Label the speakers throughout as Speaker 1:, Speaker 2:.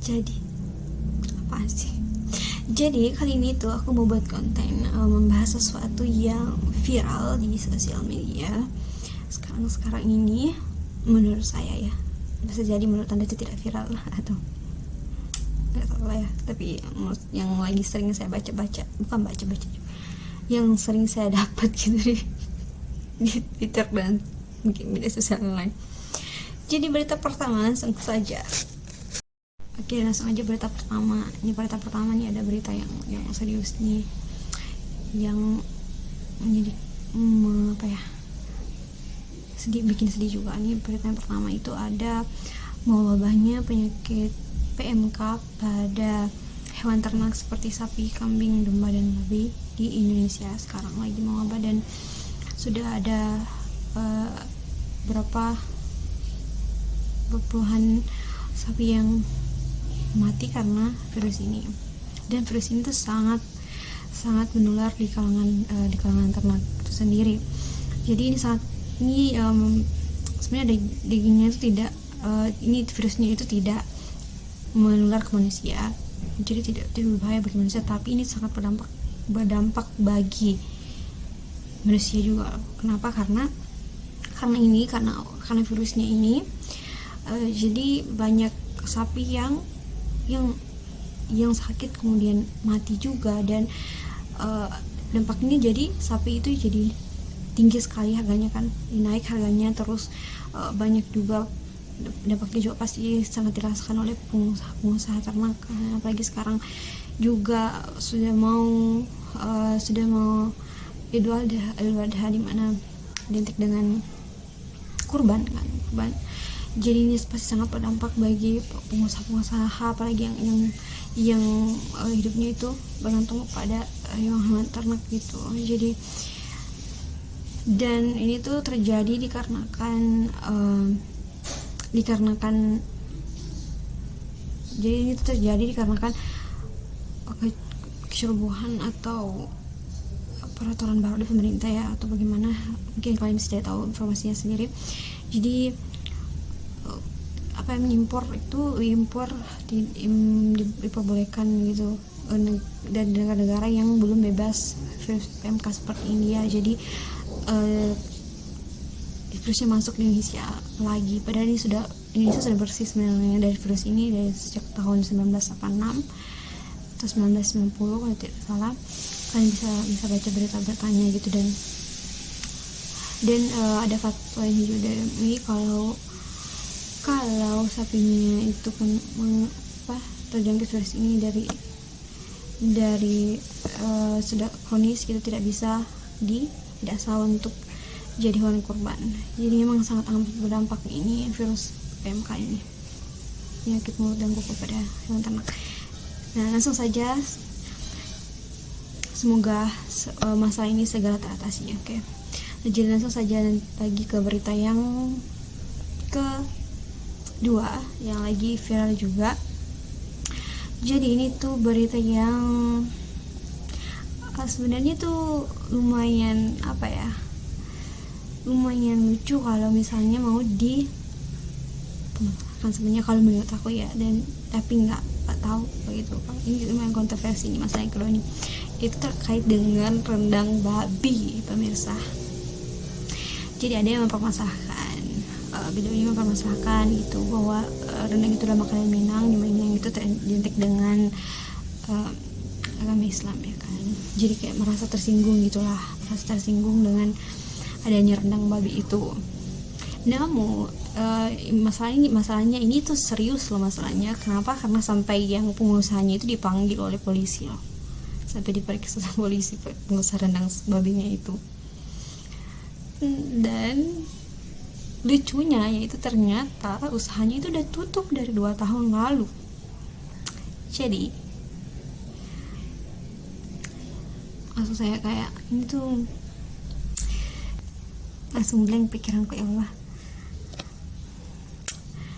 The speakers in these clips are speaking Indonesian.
Speaker 1: Jadi apa sih? Jadi kali ini tuh aku mau buat konten membahas sesuatu yang viral di sosial media sekarang ini. Menurut saya ya, bisa jadi menurut anda itu tidak viral atau nggak tahu lah ya, tapi yang lagi sering saya baca-baca, bukan baca-baca, yang sering saya dapat gitu di Twitter dan mungkin media sosial lain. Jadi berita pertama langsung saja. Oke, langsung aja berita pertama. Berita pertama nih ada berita yang serius nih, yang menjadi bikin sedih juga nih. Berita yang pertama itu ada mewabahnya penyakit PMK pada hewan ternak seperti sapi, kambing, domba, dan babi di Indonesia. Sekarang lagi mewabah dan sudah ada berapa puluhan sapi yang mati karena virus ini. Dan virus ini tuh sangat menular di kalangan ternak itu sendiri. Jadi ini sebenarnya dagingnya itu tidak ini virusnya itu tidak menular ke manusia, jadi tidak berbahaya bagi manusia, tapi ini sangat berdampak bagi manusia juga. Kenapa? Karena virusnya ini jadi banyak sapi yang sakit kemudian mati juga, dan dampaknya jadi sapi itu jadi tinggi sekali harganya, kan naik harganya terus. Banyak juga dampaknya juga pasti sangat dirasakan oleh pengusaha ternak, apalagi sekarang juga sudah mau Idul Adha, di mana identik dengan kurban. Jadi ini pasti sangat berdampak bagi pengusaha, apalagi yang hidupnya itu bergantung pada hewan ternak gitu. Jadi dan ini tuh terjadi dikarenakan kecerobohan atau peraturan baru dari pemerintah ya, atau bagaimana, mungkin kalian bisa tahu informasinya sendiri. Jadi impor diperbolehkan gitu dari negara-negara yang belum bebas virus PMK seperti India. Jadi virusnya masuk di Indonesia lagi, padahal Indonesia sudah bersih sebenarnya dari virus ini dari sejak tahun 1986 atau 1990 kalau tidak salah. Kalian bisa baca berita-beritanya gitu. Dan ada fatwa ini juga dari kalau sapinya itu kan terjangkit virus ini dari sudah kronis gitu, tidak sah untuk jadi hewan kurban. Jadi memang sangat amat berdampak ini virus PMK ini, penyakit mulut dan kuku pada hewan ternak. Nah, langsung saja, semoga masalah ini segera teratasi. Oke. Jadi langsung saja lagi ke berita yang kedua yang lagi viral juga. Jadi ini tuh berita yang sebenarnya tuh lumayan lucu kalau misalnya mau kan sebenarnya kalau menurut aku ya, dan tapi nggak tahu begitu. Ini lumayan kontroversi nih masalah yang kedua ini. Itu terkait dengan rendang babi, pemirsa. Jadi ada yang video ini mempermasalahkan gitu, bahwa rendang itu adalah makanan Minang, dimana yang itu identik dengan agama Islam ya kan. Jadi kayak merasa tersinggung dengan adanya rendang babi itu. Namun masalahnya ini tuh serius loh masalahnya. Kenapa? Karena sampai yang pengusahanya itu dipanggil oleh polisi loh, sampai diperiksa sama polisi pengusaha rendang babinya itu. Dan lucunya yaitu ternyata usahanya itu udah tutup dari 2 tahun lalu. Jadi maksud saya kayak ini tuh langsung blank pikiranku, ya Allah.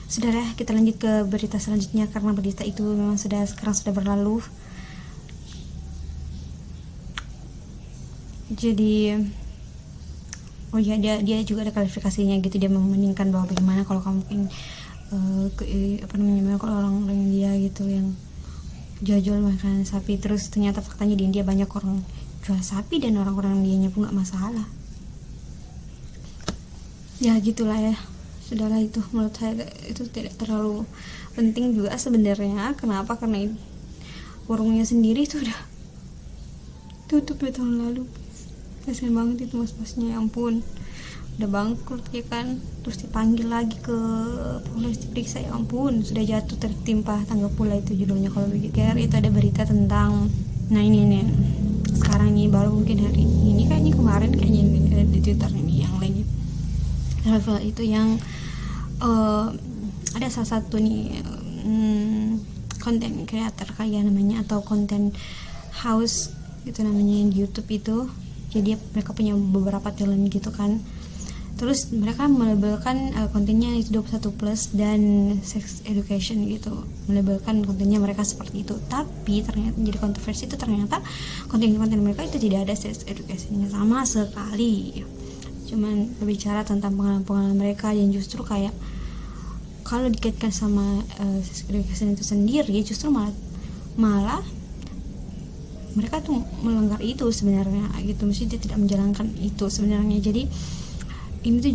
Speaker 1: Saudara, kita lanjut ke berita selanjutnya karena berita itu memang sekarang sudah berlalu. Jadi dia juga ada klarifikasinya gitu. Dia membandingkan bahwa bagaimana kalau kamu apa namanya, kalau orang-orang India gitu yang jual makanan sapi, terus ternyata faktanya di India banyak orang jual sapi dan orang-orang Indianya pun nggak masalah. Ya gitulah ya, sudahlah, itu menurut saya itu tidak terlalu penting juga sebenarnya. Kenapa? Karena warungnya sendiri itu udah tutup 2 tahun lalu. Kasian banget itu mas-masnya, ya ampun, udah bangkrut ya kan, terus dipanggil lagi ke polisi diperiksa, ya ampun, sudah jatuh tertimpa tangga pula. Itu judulnya kalau pikir. Itu ada berita tentang, nah ini nih sekarang nih, baru mungkin hari ini kayaknya, kemarin kayaknya di Twitter ini yang lagi viral itu, yang ada salah satu nih konten creator kayak namanya, atau konten house gitu namanya di YouTube itu. Jadi mereka punya beberapa talent gitu kan, terus mereka melabelkan kontennya itu 21 plus dan sex education gitu, melabelkan kontennya mereka seperti itu. Tapi ternyata jadi kontroversi itu, ternyata konten-konten mereka itu tidak ada sex education-nya sama sekali, cuman berbicara tentang pengalaman mereka. Dan justru kayak kalau dikaitkan sama sex education itu sendiri, justru malah mereka tuh melanggar itu sebenarnya gitu, mesti dia tidak menjalankan itu sebenarnya. Jadi ini tuh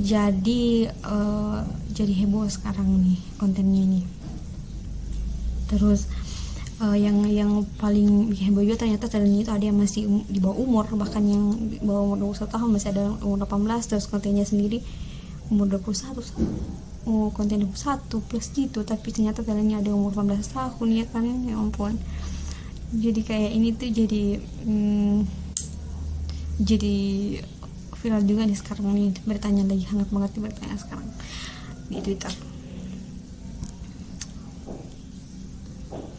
Speaker 1: jadi heboh sekarang nih kontennya nih. Terus yang paling heboh juga ternyata talentnya itu ada yang masih di bawah umur, bahkan yang di bawah umur 21 tahun, masih ada umur 18. Terus kontennya sendiri umur 21, konten 21 plus gitu, tapi ternyata talentnya ada umur 18 tahun, ya kan, ya ampun. Jadi kayak ini tuh jadi viral juga nih sekarang nih, beritanya lagi hangat banget nih beritanya sekarang di Twitter.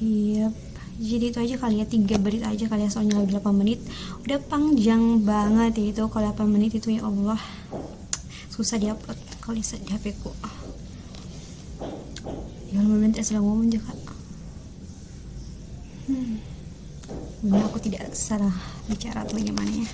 Speaker 1: Iya, jadi itu aja kali ya, 3 berita aja kali ya, soalnya lagi 8 menit, udah panjang banget ya itu. Kalau 8 menit itu ya Allah, susah diupload kalau di HP ku. Ya menit selalu ngomong juga. Benar, aku tidak salah bicara atau bagaimana ya.